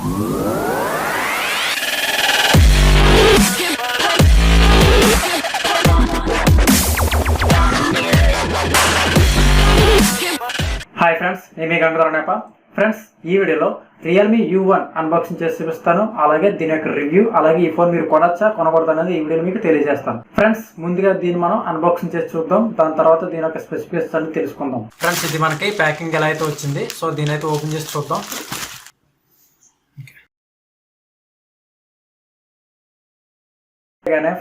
Hi friends, నేను మీ Gangadhar. Friends, ఈ వీడియోలో రియల్మీ U1 అన్బాక్సింగ్ చేసి చూపిస్తాను. అలాగే దీని యొక్క రివ్యూ, అలాగే ఈ ఫోన్ మీరు కొనొచ్చా కొనకూడదు అనేది ఈ వీడియోలో మీకు తెలియజేస్తాను. ఫ్రెండ్స్, ముందుగా దీన్ని మనం అన్బాక్సింగ్ చేసి చూద్దాం. దాని తర్వాత దీని యొక్క స్పెసిఫికేషన్స్ అన్ని తెలుసుకుందాం. ఫ్రెండ్స్, ఇది మనకి ప్యాకింగ్ ఎలా అయితే వచ్చింది, సో దీని అయితే ఓపెన్ చేసి చూద్దాం.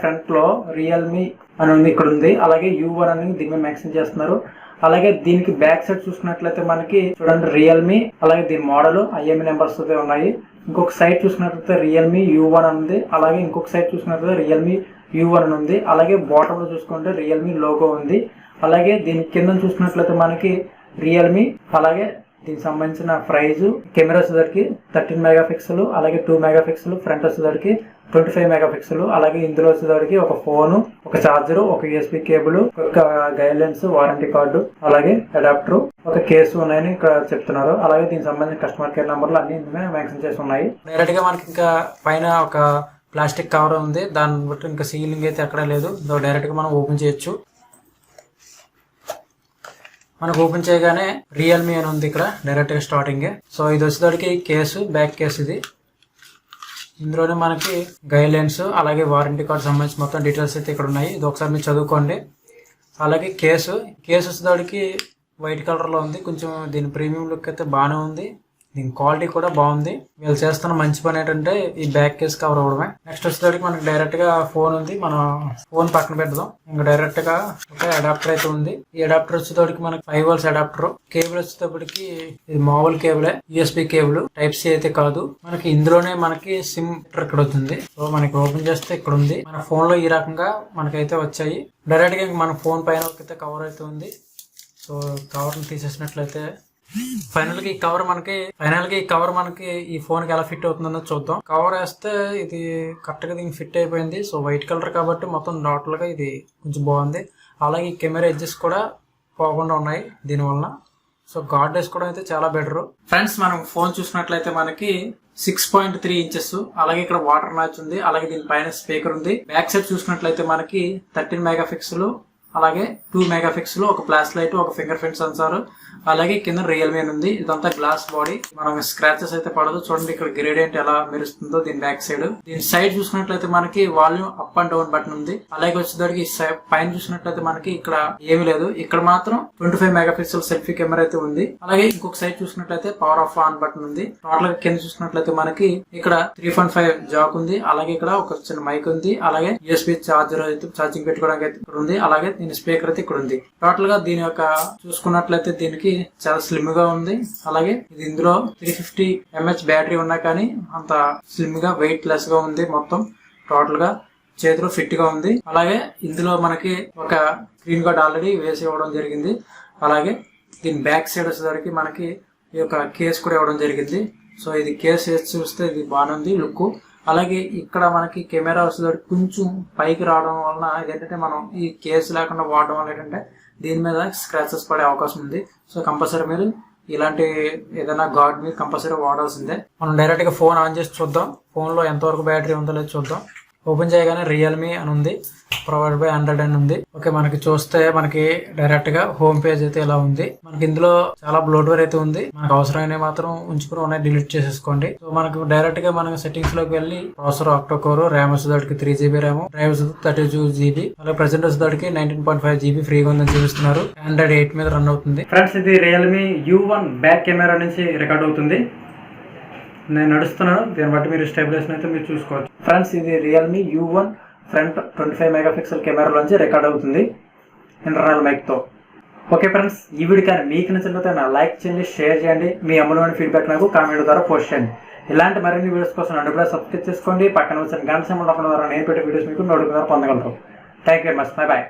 ఫ్రంట్ లో రియల్మీ అని ఉంది, ఇక్కడ ఉంది. అలాగే U1 అని దీని మీద మెన్షన్ చేస్తున్నారు. అలాగే దీనికి బ్యాక్ సైడ్ చూసుకున్నట్లయితే మనకి చూడండి రియల్మీ, అలాగే దీని మోడల్ IMEI నెంబర్స్ అయితే ఉన్నాయి. ఇంకొక సైడ్ చూసుకున్నట్లయితే రియల్మీ U1 అని ఉంది. అలాగే ఇంకొక సైడ్ చూసుకున్నట్లయితే రియల్మీ U1 అని ఉంది. అలాగే బాటమ్ లో చూసుకుంటే రియల్మీ లోగో ఉంది. అలాగే దీని కింద చూసుకున్నట్లయితే మనకి రియల్మీ, అలాగే దీనికి సంబంధించిన ప్రైజ్, కెమెరా వచ్చేసరికి 13 మెగాపిక్సెల్, అలాగే 2 మెగాపిక్సెల్, ఫ్రంట్ వచ్చేసరికి 25 మెగాపిక్సెల్. అలాగే ఇందులో వచ్చేసరికి ఒక ఫోను, ఒక ఛార్జర్, ఒక USB కేబుల్, ఒక గైడ్లైన్స్, వారంటీ కార్డు, అలాగే అడాప్టర్, ఒక కేసు ఉన్నాయని ఇక్కడ చెప్తున్నారు. అలాగే దీనికి సంబంధించిన కస్టమర్ కేర్ నెంబర్లు అన్ని మెన్షన్ చేసి ఉన్నాయి. డైరెక్ట్ గా మనకి ఇంకా పైన ఒక ప్లాస్టిక్ కవర్ ఉంది, దాన్ని బట్టి ఇంకా సీలింగ్ అయితే ఎక్కడ లేదు. డైరెక్ట్ గా మనం ఓపెన్ చేయొచ్చు. మనకు ఓపెన్ చేయగానే రియల్మీ అని ఉంది ఇక్కడ డైరెక్ట్ గా స్టార్టింగ్. సో ఇది వచ్చేసరికి కేసు, బ్యాక్ కేసు ఇది. ఇందులోనే మనకి గైడ్ లైన్స్, అలాగే వారంటీ కార్డు సంబంధించి మొత్తం డీటెయిల్స్ అయితే ఇక్కడ ఉన్నాయి. ఇది ఒకసారి మీరు చదువుకోండి. అలాగే కేసు వచ్చేసరికి వైట్ కలర్ లో ఉంది. కొంచెం దీని ప్రీమియం లుక్ అయితే బాగానే ఉంది. దీని క్వాలిటీ కూడా బాగుంది. వీళ్ళు చేస్తున్న మంచి పని ఏంటంటే ఈ బ్యాక్ కేస్ కవర్ అవ్వడమే. నెక్స్ట్ వచ్చేసరికి మనకి డైరెక్ట్ గా ఫోన్ ఉంది. మనం ఫోన్ పక్కన పెడదాం. ఇంకా డైరెక్ట్ గా ఒక అడాప్టర్ అయితే ఉంది. ఈ అడాప్టర్ వచ్చేటప్పటికి మనకి 5 volts అడాప్టర్. కేబుల్ వచ్చేటప్పటికి ఇది మామూలు కేబులే, USB కేబుల్, Type-C అయితే కాదు. మనకి ఇందులోనే మనకి సిమ్ ఇక్కడ అవుతుంది. సో మనకి ఓపెన్ చేస్తే ఇక్కడ ఉంది. మన ఫోన్ లో ఈ రకంగా మనకైతే వచ్చాయి. డైరెక్ట్ గా మన ఫోన్ పైన అయితే కవర్ అయితే ఉంది. సో కవర్ ని తీసేసినట్లయితే ఫైనల్ గా ఈ కవర్ మనకి ఈ ఫోన్ కి ఎలా ఫిట్ అవుతుందో చూద్దాం. కవర్ వేస్తే ఇది కరెక్ట్ గా దీనికి ఫిట్ అయిపోయింది. సో వైట్ కలర్ కాబట్టి మొత్తం టోటల్ గా ఇది కొంచెం బాగుంది. అలాగే ఈ కెమెరా ఎడ్జెస్ కూడా పోకుండా ఉన్నాయి దీని వలన. సో గార్డ్ వేసుకోవడం అయితే చాలా బెటర్. ఫ్రెండ్స్, మనం ఫోన్ చూసినట్లయితే మనకి 6.3 inches, అలాగే ఇక్కడ వాటర్ మ్యాచ్ ఉంది. అలాగే దీని పైన స్పీకర్ ఉంది. బ్యాక్ సైడ్ చూసినట్లయితే మనకి 13 మెగాపిక్సెల్, అలాగే 2 మెగాపిక్సెల్, ఒక ఫ్లాష్ లైట్, ఒక ఫింగర్ ప్రింట్ సెన్సార్, అలాగే కింద రియల్మీ అని ఉంది. ఇదంతా గ్లాస్ బాడీ, మనం స్క్రాచెస్ అయితే పడదు. చూడండి ఇక్కడ గ్రేడియంట్ ఎలా మెరుస్తుందో దీని బ్యాక్ సైడ్. దీని సైడ్ చూసినట్లయితే మనకి volume up and down button ఉంది. అలాగే వచ్చేసరికి పైన చూసినట్లయితే మనకి ఇక్కడ ఏమీ లేదు. ఇక్కడ మాత్రం 25 మెగాపిక్సెల్ సెల్ఫీ కెమెరా అయితే ఉంది. అలాగే ఇంకొక సైడ్ చూసినట్లయితే పవర్ ఆఫ్ ఆన్ బటన్ ఉంది. టోటల్ గా కింద చూసినట్లయితే మనకి ఇక్కడ 3.5 జాక్ ఉంది. అలాగే ఇక్కడ ఒక చిన్న మైక్ ఉంది. అలాగే USB చార్జర్ అయితే ఛార్జింగ్ పెట్టుకోవడానికి అయితే ఇక్కడ ఉంది. అలాగే దీని స్పీకర్ అయితే ఇక్కడ ఉంది. టోటల్ గా దీని యొక్క చూసుకున్నట్లయితే దీనికి చాలా స్లిమ్ గా ఉంది. అలాగే ఇది ఇందులో 350 mAh బ్యాటరీ ఉన్నా కానీ అంత స్లిమ్ గా, వెయిట్ లెస్ గా ఉంది. మొత్తం టోటల్ గా చేతిలో ఫిట్ గా ఉంది. అలాగే ఇందులో మనకి ఒక స్క్రీన్ గార్డ్ ఆల్రెడీ వేసి ఇవ్వడం జరిగింది. అలాగే దీని బ్యాక్ సైడ్ వచ్చేసరికి మనకి ఈ యొక్క కేస్ కూడా ఇవ్వడం జరిగింది. సో ఇది కేస్ వేసి చూస్తే ఇది బాగానే ఉంది లుక్. అలాగే ఇక్కడ మనకి కెమెరా వచ్చేసరికి కొంచెం పైకి రావడం వలన ఇదేంటంటే మనం ఈ కేసు లేకుండా వాడడం వల్ల ఏంటంటే దీని మీద స్క్రాచెస్ పడే అవకాశం ఉంది. సో కంపల్సరీ మీరు ఇలాంటి ఏదైనా గార్డ్ మీద కంపల్సరీ వాడాల్సిందే. మనం డైరెక్ట్ గా ఫోన్ ఆన్ చేసి చూద్దాం. ఫోన్ లో ఎంతవరకు బ్యాటరీ ఉందో లేదో చూద్దాం. ఓపెన్ చేయగానే రియల్మీ అని ఉంది, ప్రొవైడ్ బై 100 అని ఉంది. ఓకే, మనకి చూస్తే మనకి డైరెక్ట్ గా హోమ్ పేజ్ అయితే ఇలా ఉంది. మనకి ఇందులో చాలా బ్లోట్వేర్ అయితే ఉంది. మనకు అవసరమైన మాత్రం ఉంచుకుని ఉన్నాయి, డిలీట్ చేసేసుకోండి. సో మనకు డైరెక్ట్ గా మనకి సెట్టింగ్స్ లోకి వెళ్ళి ప్రాసెసర్ octa core, ర్యామ్ వచ్చేదానికి 3GB ర్యామ్, డ్రైవ్ 32GB, అలాగే ప్రెసెంట్ వచ్చేదానికి 19.5 GB ఫ్రీగా ఉందని చూపిస్తున్నారు. Android 8 మీద రన్ అవుతుంది. ఫ్రెండ్స్, ఇది రియల్మీ U1 బ్యాక్ కెమెరా నుంచి రికార్డ్ అవుతుంది. నేను నడుస్తున్నాను, దీన్ని బట్టి మీరు స్టెబిలైజేషన్ అయితే మీరు చూసుకోవచ్చు. ఫ్రెండ్స్, ఇది రియల్మీ U1 ఫ్రంట్ 25 మెగాపిక్సెల్ కెమెరాలోంచి రికార్డ్ అవుతుంది ఇంటర్నల్ మైక్తో. ఓకే ఫ్రెండ్స్, ఈ వీడియో కానీ మీకు నచ్చినట్లయితే నా లైక్ చేయండి, షేర్ చేయండి. మీ అమూల్యమైన ఫీడ్బ్యాక్ నాకు కామెంట్ ద్వారా పోస్ట్ చేయండి. ఇలాంటి మరిన్ని వీడియోస్ కోసం నన్ను కూడా సబ్స్క్రైబ్ చేసుకోండి. పక్కన వచ్చిన గంట సింబల్ ద్వారా నేను పెట్టే వీడియోస్ మీకు నోటిఫికేషన్ పొందగలరు. Thank you very much. Bye bye.